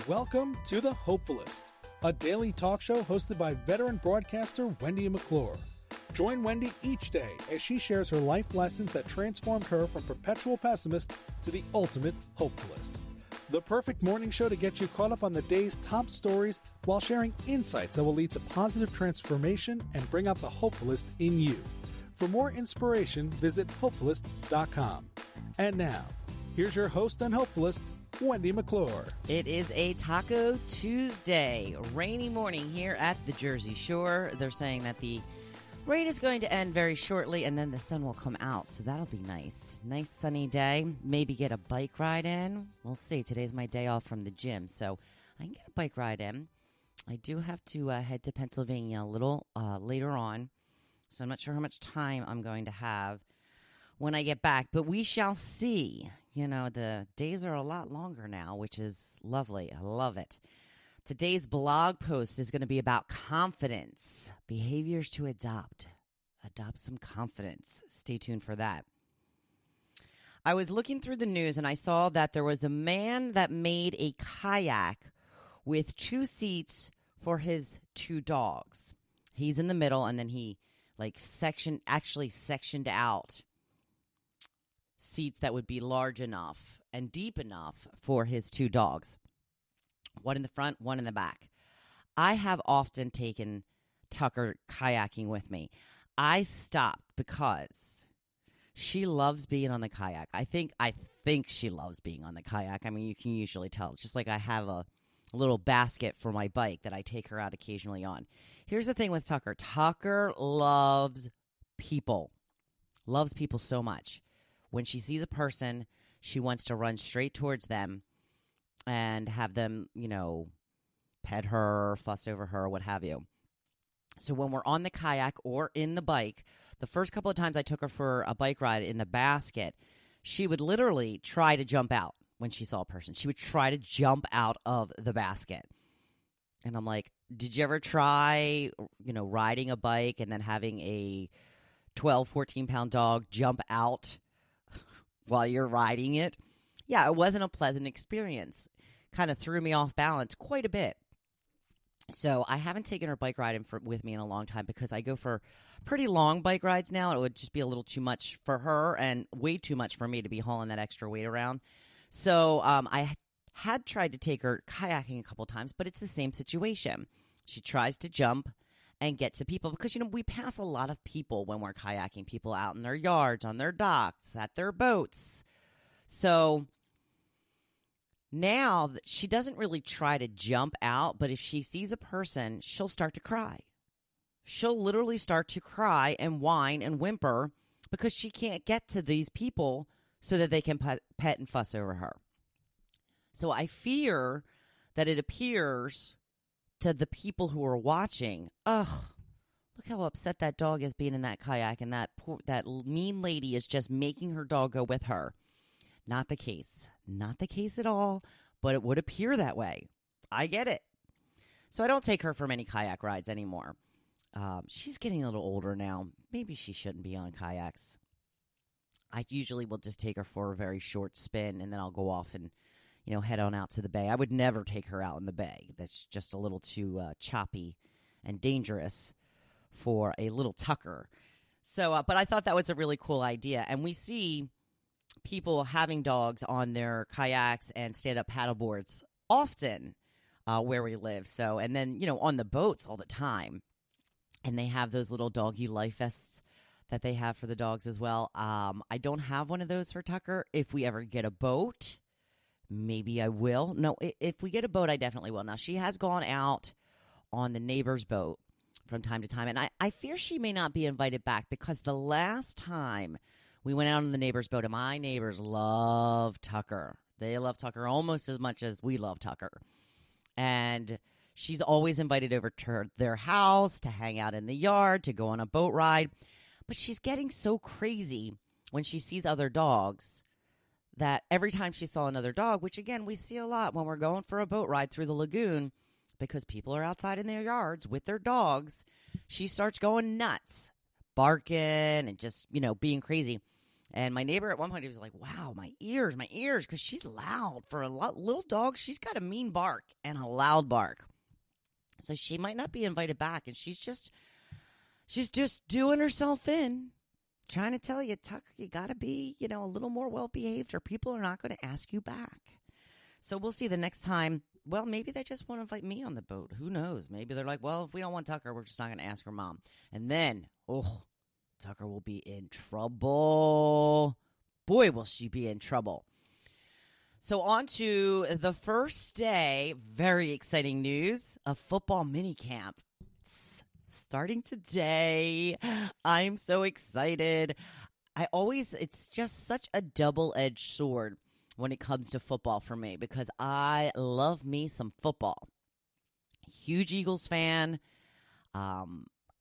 Welcome to the Hopefulist, a daily talk show hosted by veteran broadcaster Wendy McClure. Join Wendy each day as she shares her life lessons that transformed her from perpetual pessimist to the ultimate hopefulist. The perfect morning show to get you caught up on the day's top stories while sharing insights that will lead to positive transformation and bring out the hopefulist in you. For more inspiration, visit Hopefulist.com. And now, here's your host and hopefulist, Wendy McClure. It is a Taco Tuesday, rainy morning here at the Jersey Shore. They're saying that the rain is going to end very shortly and then the sun will come out, so that'll be nice. Nice sunny day. Maybe get a bike ride in. We'll see. Today's my day off from the gym, so I can get a bike ride in. I do have to head to Pennsylvania a little later on, so I'm not sure how much time I'm going to have when I get back, but we shall see. You know, the days are a lot longer now, which is lovely. I love it. Today's blog post is going to be about confidence, behaviors to adopt. Adopt some confidence. Stay tuned for that. I was looking through the news and I saw that there was a man that made a kayak with 2 seats for his 2 dogs. He's in the middle and then he sectioned out seats that would be large enough and deep enough for his 2 dogs. One in the front, one in the back. I have often taken Tucker kayaking with me. I stopped because she loves being on the kayak. I think she loves being on the kayak. I mean, you can usually tell. It's just like I have a little basket for my bike that I take her out occasionally on. Here's the thing with Tucker. Tucker loves people. Loves people so much. When she sees a person, she wants to run straight towards them and have them, pet her, fuss over her, what have you. So when we're on the kayak or in the bike, the first couple of times I took her for a bike ride in the basket, she would literally try to jump out when she saw a person. She would try to jump out of the basket. And I'm like, did you ever try, riding a bike and then having a 12, 14-pound dog jump out while you're riding it? Yeah, it wasn't a pleasant experience. Kind of threw me off balance quite a bit. So I haven't taken her bike riding with me in a long time because I go for pretty long bike rides now. It would just be a little too much for her and way too much for me to be hauling that extra weight around. So I had tried to take her kayaking a couple times, but it's the same situation. She tries to jump and get to people because, we pass a lot of people when we're kayaking, people out in their yards, on their docks, at their boats. So now she doesn't really try to jump out, but if she sees a person, she'll start to cry. She'll literally start to cry and whine and whimper because she can't get to these people so that they can pet and fuss over her. So I fear that it appears to the people who are watching, ugh, look how upset that dog is being in that kayak, and that mean lady is just making her dog go with her. Not the case. Not the case at all, but it would appear that way. I get it. So I don't take her for many kayak rides anymore. She's getting a little older now. Maybe she shouldn't be on kayaks. I usually will just take her for a very short spin, and then I'll go off and head on out to the bay. I would never take her out in the bay. That's just a little too choppy and dangerous for a little Tucker. So, but I thought that was a really cool idea. And we see people having dogs on their kayaks and stand-up paddleboards often where we live. So, and then, on the boats all the time. And they have those little doggy life vests that they have for the dogs as well. I don't have one of those for Tucker. If we ever get a boat, maybe I will. No, if we get a boat, I definitely will. Now, she has gone out on the neighbor's boat from time to time, and I fear she may not be invited back because the last time we went out on the neighbor's boat, and my neighbors love Tucker. They love Tucker almost as much as we love Tucker. And she's always invited over to their house to hang out in the yard, to go on a boat ride. But she's getting so crazy when she sees other dogs that every time she saw another dog, which again, we see a lot when we're going for a boat ride through the lagoon because people are outside in their yards with their dogs, she starts going nuts, barking and just, being crazy. And my neighbor at one point, he was like, wow, my ears, because she's loud. For a little dog, she's got a mean bark and a loud bark. So she might not be invited back, and she's just doing herself in, trying to tell you, Tucker, you got to be, a little more well-behaved, or people are not going to ask you back. So we'll see the next time. Well, maybe they just won't invite me on the boat. Who knows? Maybe they're like, well, if we don't want Tucker, we're just not going to ask her mom. And then, Tucker will be in trouble. Boy, will she be in trouble. So on to the first day, very exciting news, of football minicamp. It's starting today. I'm so excited. It's just such a double-edged sword when it comes to football for me, because I love me some football. Huge Eagles fan.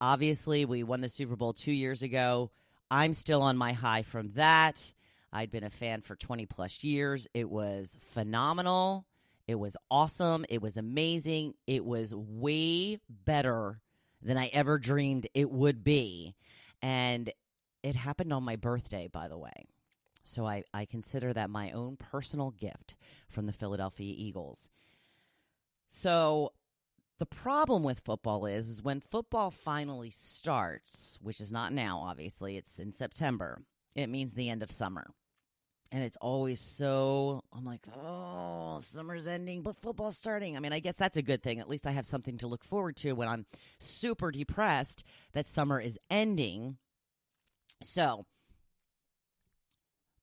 Obviously, we won the Super Bowl 2 years ago. I'm still on my high from that. I'd been a fan for 20-plus years. It was phenomenal. It was awesome. It was amazing. It was way better than I ever dreamed it would be. And it happened on my birthday, by the way. So I consider that my own personal gift from the Philadelphia Eagles. So the problem with football is when football finally starts, which is not now, obviously, it's in September, it means the end of summer. And it's always I'm like, oh, summer's ending, but football's starting. I mean, I guess that's a good thing. At least I have something to look forward to when I'm super depressed that summer is ending. So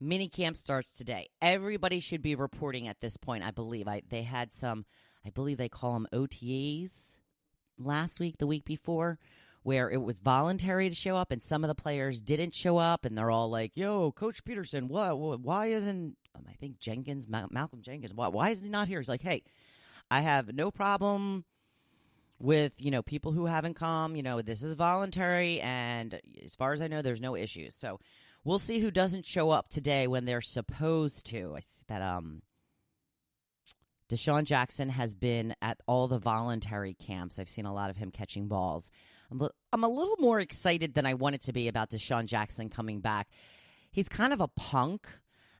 minicamp starts today. Everybody should be reporting at this point, I believe. They had some, I believe they call them OTAs last week, the week before, where it was voluntary to show up, and some of the players didn't show up, and they're all like, yo, Coach Peterson, why isn't, I think Malcolm Jenkins, why is he not here? He's like, hey, I have no problem with, people who haven't come. This is voluntary, and as far as I know, there's no issues. So we'll see who doesn't show up today when they're supposed to. I see that Deshaun Jackson has been at all the voluntary camps. I've seen a lot of him catching balls. I'm a little more excited than I wanted to be about Deshaun Jackson coming back. He's kind of a punk,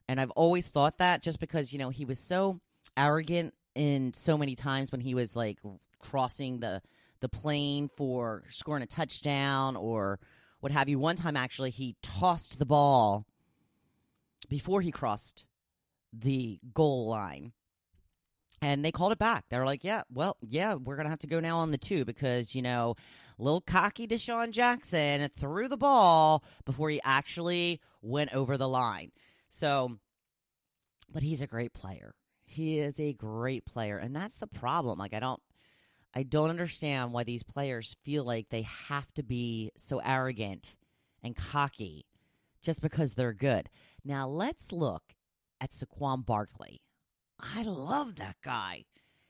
and I've always thought that just because, he was so arrogant in so many times when he was, like, crossing the plane for scoring a touchdown or what have you. One time, actually, he tossed the ball before he crossed the goal line. And they called it back. They were like, we're going to have to go now on the 2 because, little cocky Deshaun Jackson threw the ball before he actually went over the line. So, but he's a great player. He is a great player. And that's the problem. Like, I don't understand why these players feel like they have to be so arrogant and cocky just because they're good. Now, let's look at Saquon Barkley. I love that guy.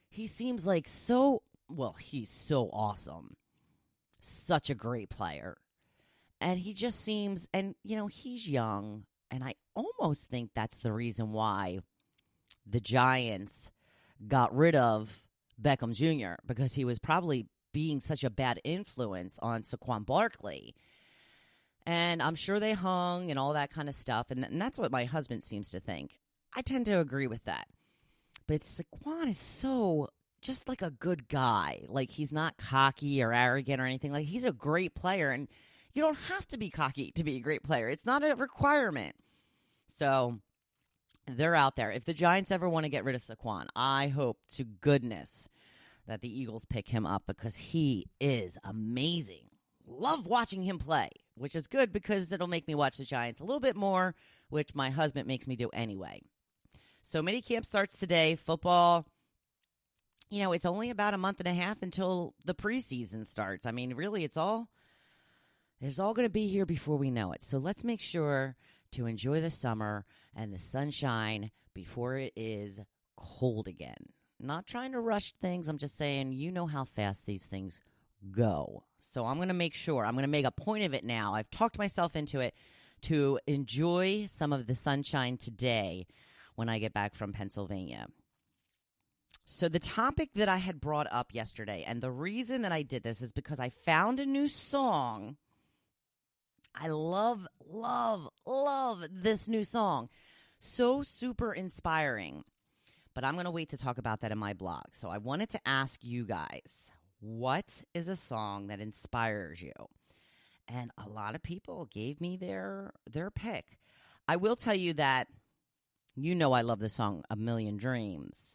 He seems like he's so awesome. Such a great player. And he just seems, and, he's young. And I almost think that's the reason why the Giants got rid of Beckham Jr., because he was probably being such a bad influence on Saquon Barkley. And I'm sure they hung and all that kind of stuff. And that's what my husband seems to think. I tend to agree with that. But Saquon is so just like a good guy. Like, he's not cocky or arrogant or anything. Like, he's a great player. And you don't have to be cocky to be a great player. It's not a requirement. So they're out there. If the Giants ever want to get rid of Saquon, I hope to goodness that the Eagles pick him up because he is amazing. Love watching him play, which is good because it'll make me watch the Giants a little bit more, which my husband makes me do anyway. So minicamp starts today. Football, it's only about a month and a half until the preseason starts. I mean, really, it's all going to be here before we know it. So let's make sure to enjoy the summer and the sunshine before it is cold again. Not trying to rush things. I'm just saying, how fast these things go. So I'm going to make sure. I'm going to make a point of it now. I've talked myself into it to enjoy some of the sunshine today when I get back from Pennsylvania. So the topic that I had brought up yesterday, and the reason that I did this is because I found a new song I love, love, love this new song. So super inspiring. But I'm going to wait to talk about that in my blog. So I wanted to ask you guys, what is a song that inspires you? And a lot of people gave me their pick. I will tell you that I love the song A Million Dreams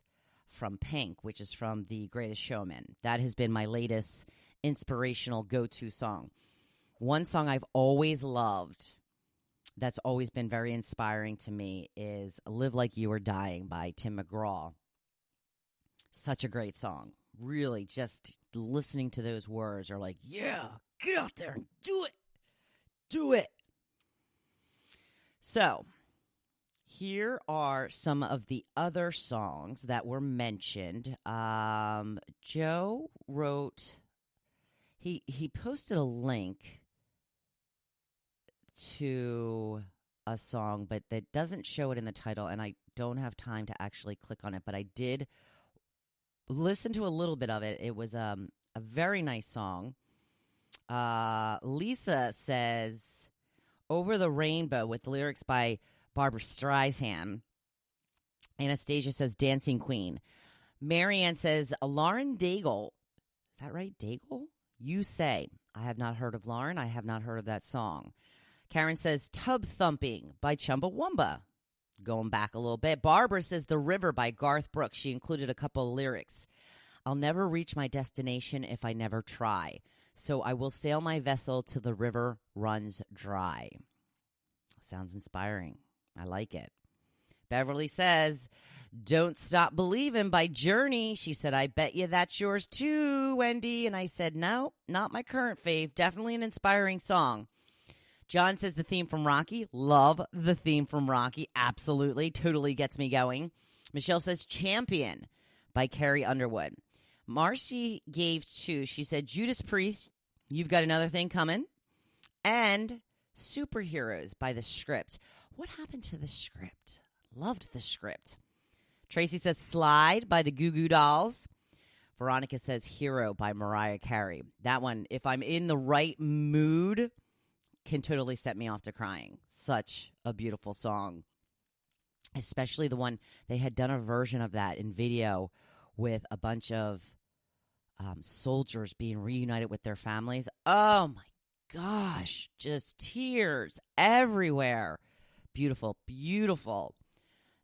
from Pink, which is from The Greatest Showman. That has been my latest inspirational go-to song. One song I've always loved that's always been very inspiring to me is Live Like You Were Dying by Tim McGraw. Such a great song. Really, just listening to those words are like, yeah, get out there and do it. Do it. So, here are some of the other songs that were mentioned. Joe wrote, he posted a link to a song, but that doesn't show it in the title, and I don't have time to actually click on it, but I did listen to a little bit of it. It was a very nice song. Lisa says, Over the Rainbow with lyrics by Barbara Streisand. Anastasia says, Dancing Queen. Marianne says, Lauren Daigle. Is that right, Daigle? You Say. I have not heard of Lauren. I have not heard of that song. Karen says, Tub Thumping by Chumbawamba. Going back a little bit. Barbara says, The River by Garth Brooks. She included a couple of lyrics. I'll never reach my destination if I never try. So I will sail my vessel till the river runs dry. Sounds inspiring. I like it. Beverly says, Don't Stop Believin' by Journey. She said, I bet you that's yours too, Wendy. And I said, no, not my current fave. Definitely an inspiring song. John says the theme from Rocky. Love the theme from Rocky. Absolutely. Totally gets me going. Michelle says Champion by Carrie Underwood. Marcy gave two. She said Judas Priest, You've Got Another Thing Coming, and Superheroes by The Script. What happened to The Script? Loved The Script. Tracy says Slide by the Goo Goo Dolls. Veronica says Hero by Mariah Carey. That one, if I'm in the right mood, can totally set me off to crying. Such a beautiful song. Especially the one, they had done a version of that in video with a bunch of soldiers being reunited with their families. Oh my gosh, just tears everywhere. Beautiful, beautiful.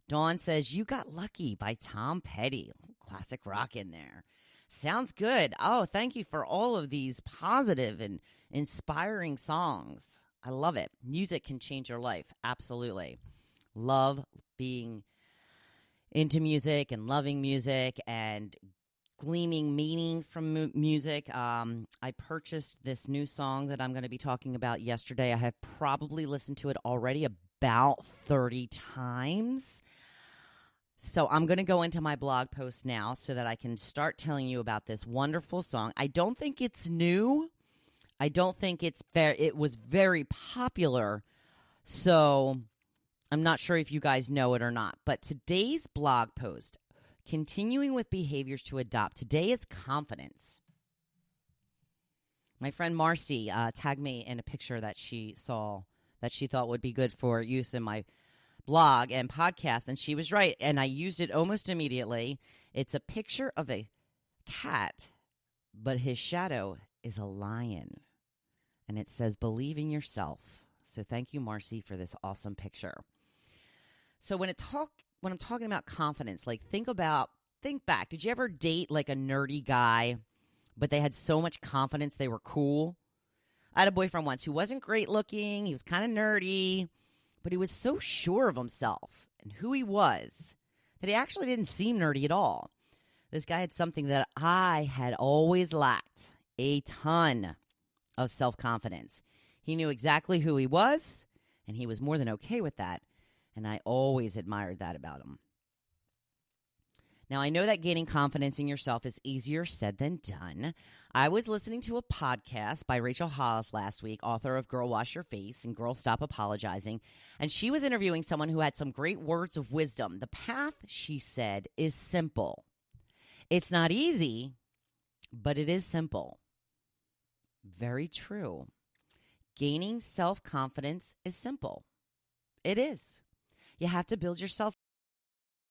Dawn says, You Got Lucky by Tom Petty. Classic rock in there. Sounds good. Oh, thank you for all of these positive and inspiring songs. I love it. Music can change your life. Absolutely. Love being into music and loving music and gleaming meaning from music. I purchased this new song that I'm going to be talking about yesterday. I have probably listened to it already about 30 times. So I'm going to go into my blog post now so that I can start telling you about this wonderful song. I don't think it's new. I don't think it was very popular. So I'm not sure if you guys know it or not. But today's blog post, continuing with behaviors to adopt. Today is confidence. My friend Marcy tagged me in a picture that she saw that she thought would be good for use in my blog and podcast, and she was right, and I used it almost immediately. It's a picture of a cat, but his shadow is a lion, and it says, Believe in yourself. So thank you, Marcy, for this awesome picture. So when I'm talking about confidence, like think back. Did you ever date like a nerdy guy, but they had so much confidence they were cool? I had a boyfriend once who wasn't great looking. He was kind of nerdy, but he was so sure of himself and who he was that he actually didn't seem nerdy at all. This guy had something that I had always lacked, a ton of self-confidence. He knew exactly who he was, and he was more than okay with that. And I always admired that about him. Now, I know that gaining confidence in yourself is easier said than done. I was listening to a podcast by Rachel Hollis last week, author of Girl Wash Your Face and Girl Stop Apologizing, and she was interviewing someone who had some great words of wisdom. The path, she said, is simple. It's not easy, but it is simple. Very true. Gaining self-confidence is simple. It is. You have to build your